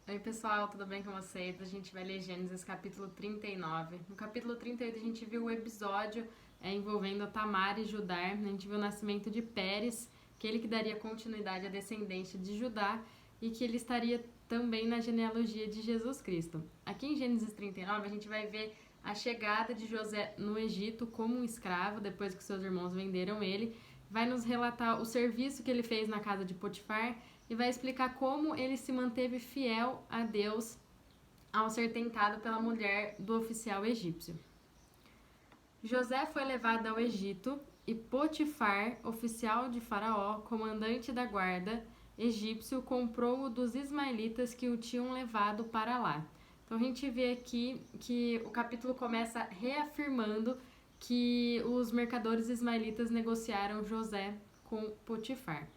Oi, pessoal, tudo bem com vocês? A gente vai ler Gênesis capítulo 39. No capítulo 38 a gente viu o episódio envolvendo Tamar e Judá. A gente viu o nascimento de Pérez, aquele que daria continuidade à descendência de Judá e que ele estaria também na genealogia de Jesus Cristo. Aqui em Gênesis 39 a gente vai ver a chegada de José no Egito como um escravo, depois que seus irmãos venderam ele. Vai nos relatar o serviço que ele fez na casa de Potifar e vai explicar como ele se manteve fiel a Deus ao ser tentado pela mulher do oficial egípcio. José foi levado ao Egito e Potifar, oficial de Faraó, comandante da guarda egípcio, comprou-o dos ismaelitas que o tinham levado para lá. Então a gente vê aqui que o capítulo começa reafirmando que os mercadores ismaelitas negociaram José com Potifar.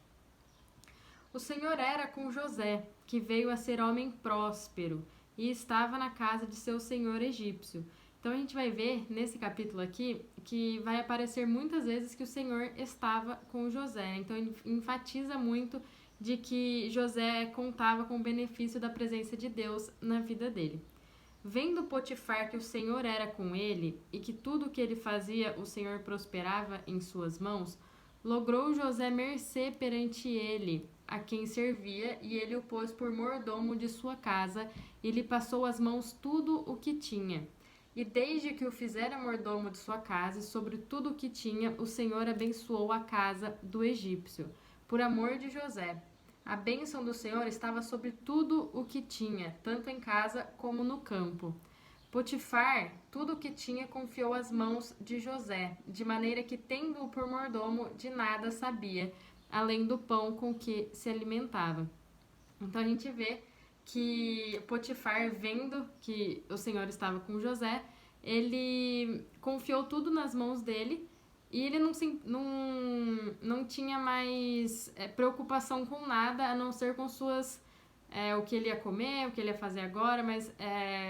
O Senhor era com José, que veio a ser homem próspero, e estava na casa de seu senhor egípcio. Então a gente vai ver nesse capítulo aqui que vai aparecer muitas vezes que o Senhor estava com José. Então ele enfatiza muito de que José contava com o benefício da presença de Deus na vida dele. Vendo Potifar que o Senhor era com ele e que tudo o que ele fazia o Senhor prosperava em suas mãos, logrou José mercê perante ele, a quem servia, e ele o pôs por mordomo de sua casa, e lhe passou às mãos tudo o que tinha. E desde que o fizera mordomo de sua casa, e sobre tudo o que tinha, o Senhor abençoou a casa do egípcio, por amor de José. A bênção do Senhor estava sobre tudo o que tinha, tanto em casa como no campo. Potifar, tudo o que tinha, confiou às mãos de José, de maneira que, tendo-o por mordomo, de nada sabia, além do pão com que se alimentava. Então a gente vê que Potifar, vendo que o Senhor estava com José, ele confiou tudo nas mãos dele e ele não tinha mais preocupação com nada a não ser com suas o que ele ia comer, o que ele ia fazer agora, mas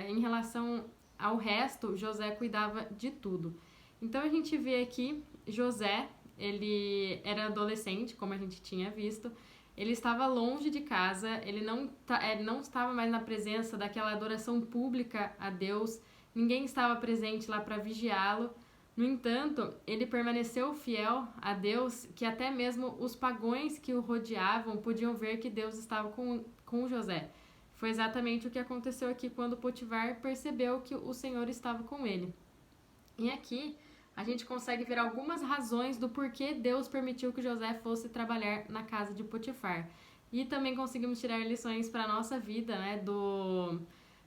em relação ao resto, José cuidava de tudo. Então a gente vê aqui José, ele era adolescente, como a gente tinha visto, ele estava longe de casa, ele não estava mais na presença daquela adoração pública a Deus, ninguém estava presente lá para vigiá-lo. No entanto, ele permaneceu fiel a Deus, que até mesmo os pagões que o rodeavam podiam ver que Deus estava com José. Foi exatamente o que aconteceu aqui quando Potifar percebeu que o Senhor estava com ele. E aqui a gente consegue ver algumas razões do porquê Deus permitiu que José fosse trabalhar na casa de Potifar. E também conseguimos tirar lições para a nossa vida, né?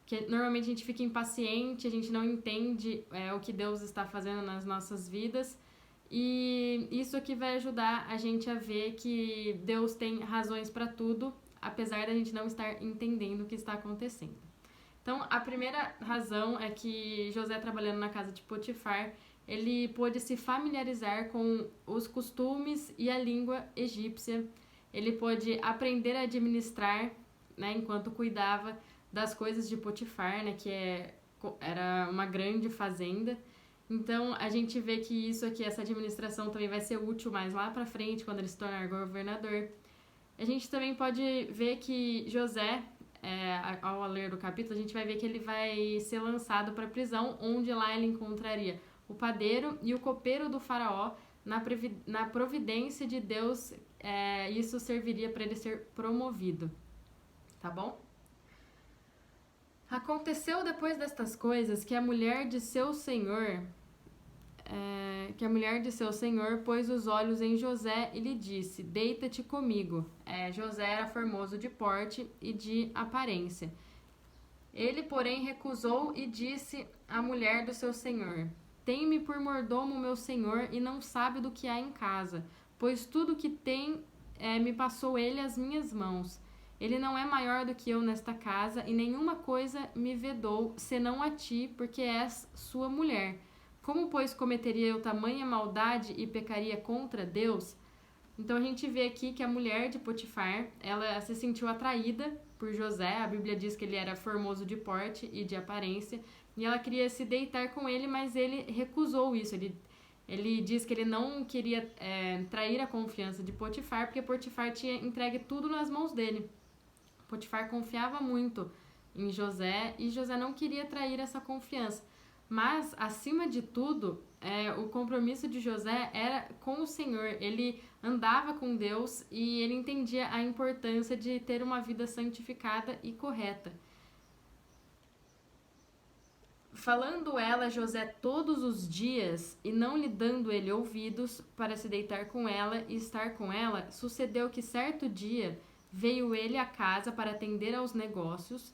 Que normalmente a gente fica impaciente, a gente não entende o que Deus está fazendo nas nossas vidas. E isso aqui vai ajudar a gente a ver que Deus tem razões para tudo, apesar da gente não estar entendendo o que está acontecendo. Então, a primeira razão é que José, trabalhando na casa de Potifar, ele pôde se familiarizar com os costumes e a língua egípcia. Ele pôde aprender a administrar, né, enquanto cuidava das coisas de Potifar, né, era uma grande fazenda. Então, a gente vê que isso aqui, essa administração também vai ser útil mais lá pra frente, quando ele se tornar governador. A gente também pode ver que José, ao ler o capítulo, a gente vai ver que ele vai ser lançado para a prisão, onde lá ele encontraria o padeiro e o copeiro do faraó. Na providência de Deus, isso serviria para ele ser promovido. Tá bom? Aconteceu depois destas coisas que a mulher de seu senhor pôs os olhos em José e lhe disse: deita-te comigo. José era formoso de porte e de aparência. Ele, porém, recusou e disse à mulher do seu senhor: tem-me por mordomo meu senhor e não sabe do que há em casa, pois tudo que tem me passou ele às minhas mãos. Ele não é maior do que eu nesta casa e nenhuma coisa me vedou, senão a ti, porque és sua mulher. Como, pois, cometeria eu tamanha maldade e pecaria contra Deus? Então a gente vê aqui que a mulher de Potifar, ela se sentiu atraída por José. A Bíblia diz que ele era formoso de porte e de aparência, e ela queria se deitar com ele, mas ele recusou isso. Ele diz que ele não queria trair a confiança de Potifar, porque Potifar tinha entregue tudo nas mãos dele. Potifar confiava muito em José e José não queria trair essa confiança. Mas, acima de tudo, o compromisso de José era com o Senhor. Ele andava com Deus e ele entendia a importância de ter uma vida santificada e correta. Falando ela a José todos os dias e não lhe dando ele ouvidos para se deitar com ela e estar com ela, sucedeu que certo dia veio ele à casa para atender aos negócios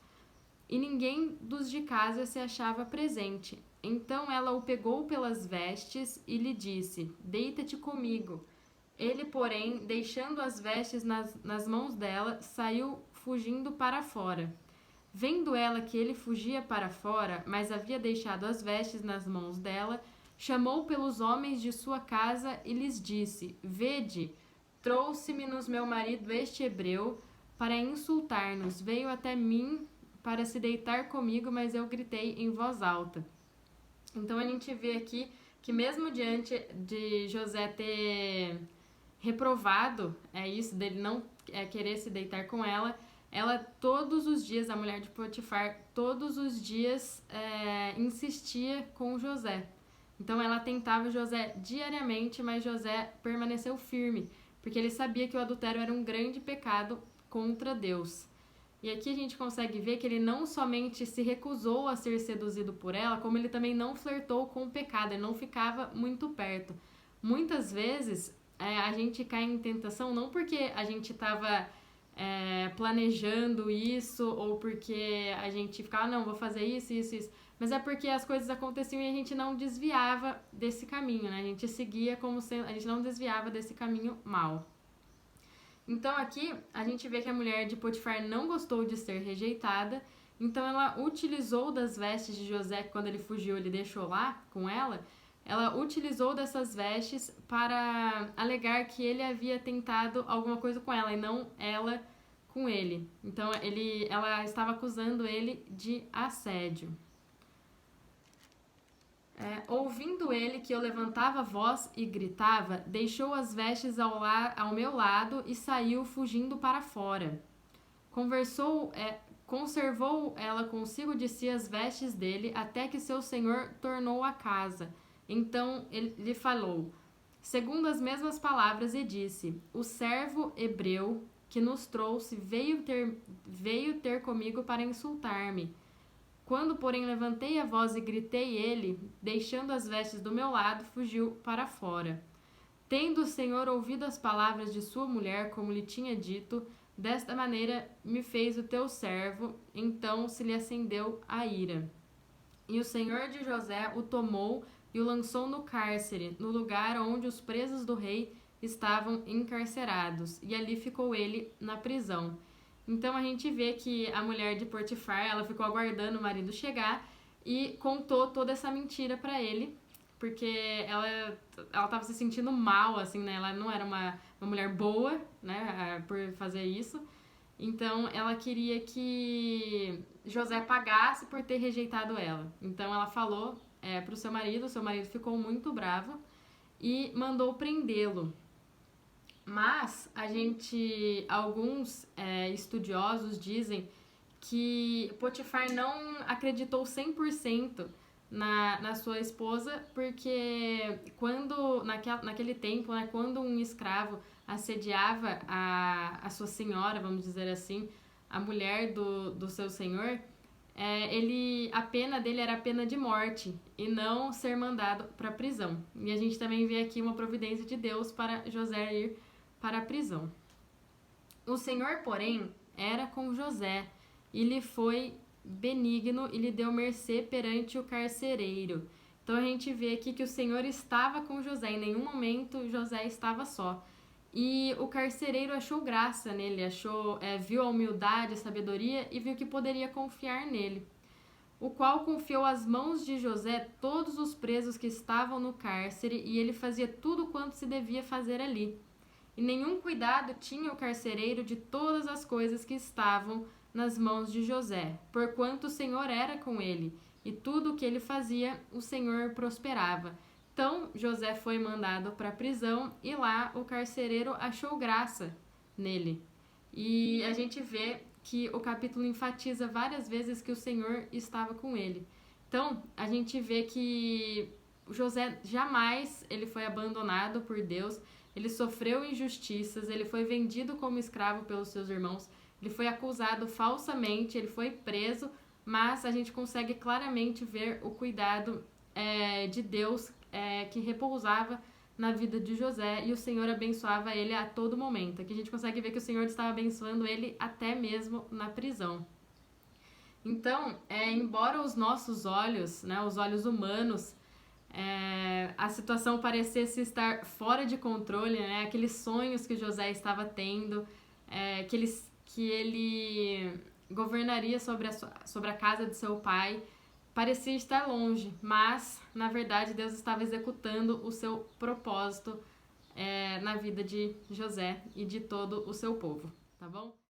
e ninguém dos de casa se achava presente. Então ela o pegou pelas vestes e lhe disse: deita-te comigo. Ele, porém, deixando as vestes nas mãos dela, saiu fugindo para fora. Vendo ela que ele fugia para fora, mas havia deixado as vestes nas mãos dela, chamou pelos homens de sua casa e lhes disse: vede, trouxe-me-nos meu marido este hebreu para insultar-nos. Veio até mim para se deitar comigo, mas eu gritei em voz alta. Então a gente vê aqui que mesmo diante de José ter reprovado isso, dele não querer se deitar com ela, ela todos os dias, a mulher de Potifar, todos os dias insistia com José. Então ela tentava José diariamente, mas José permaneceu firme, porque ele sabia que o adultério era um grande pecado contra Deus. E aqui a gente consegue ver que ele não somente se recusou a ser seduzido por ela, como ele também não flertou com o pecado, ele não ficava muito perto. Muitas vezes a gente cai em tentação não porque a gente estava planejando isso ou porque a gente ficava, não, vou fazer isso, mas é porque as coisas aconteciam e a gente não desviava desse caminho, né? A gente seguia como sendo, a gente não desviava desse caminho mau. Então aqui a gente vê que a mulher de Potifar não gostou de ser rejeitada, então ela utilizou das vestes de José, que quando ele fugiu ele deixou lá com ela utilizou dessas vestes para alegar que ele havia tentado alguma coisa com ela e não ela com ele. Então ela estava acusando ele de assédio. Ouvindo ele que eu levantava a voz e gritava, deixou as vestes ao meu lado e saiu fugindo para fora. Conservou ela consigo de si as vestes dele, até que seu senhor tornou a casa. Então ele lhe falou, segundo as mesmas palavras, e disse: o servo hebreu que nos trouxe veio ter comigo para insultar-me. Quando, porém, levantei a voz e gritei, ele, deixando as vestes do meu lado, fugiu para fora. Tendo o Senhor ouvido as palavras de sua mulher, como lhe tinha dito, desta maneira me fez o teu servo, então se lhe acendeu a ira. E o Senhor de José o tomou e o lançou no cárcere, no lugar onde os presos do rei estavam encarcerados, e ali ficou ele na prisão. Então a gente vê que a mulher de Potifar, ela ficou aguardando o marido chegar e contou toda essa mentira para ele, porque ela estava se sentindo mal, assim, né? Ela não era uma mulher boa, né, por fazer isso. Então ela queria que José pagasse por ter rejeitado ela. Então ela falou pro seu marido ficou muito bravo e mandou prendê-lo. Mas alguns estudiosos dizem que Potifar não acreditou 100% na sua esposa, porque naquele tempo, né, quando um escravo assediava a sua senhora, vamos dizer assim, a mulher do seu senhor, a pena dele era a pena de morte e não ser mandado para a prisão. E a gente também vê aqui uma providência de Deus para José ir para a prisão. O Senhor, porém, era com José e lhe foi benigno e lhe deu mercê perante o carcereiro. Então a gente vê aqui que o Senhor estava com José, em nenhum momento José estava só. E o carcereiro achou graça nele, viu a humildade, a sabedoria e viu que poderia confiar nele. O qual confiou às mãos de José todos os presos que estavam no cárcere, e ele fazia tudo quanto se devia fazer ali. E nenhum cuidado tinha o carcereiro de todas as coisas que estavam nas mãos de José, porquanto o Senhor era com ele, e tudo o que ele fazia, o Senhor prosperava. Então, José foi mandado para a prisão, e lá o carcereiro achou graça nele. E a gente vê que o capítulo enfatiza várias vezes que o Senhor estava com ele. Então, a gente vê que José jamais ele foi abandonado por Deus, ele sofreu injustiças, ele foi vendido como escravo pelos seus irmãos, ele foi acusado falsamente, ele foi preso, mas a gente consegue claramente ver o cuidado de Deus que repousava na vida de José, e o Senhor abençoava ele a todo momento. Aqui a gente consegue ver que o Senhor estava abençoando ele até mesmo na prisão. Então, embora os nossos olhos, né, os olhos humanos, a situação parecesse estar fora de controle, né, aqueles sonhos que José estava tendo, que ele governaria sobre a casa de seu pai, parecia estar longe, mas, na verdade, Deus estava executando o seu propósito na vida de José e de todo o seu povo, tá bom?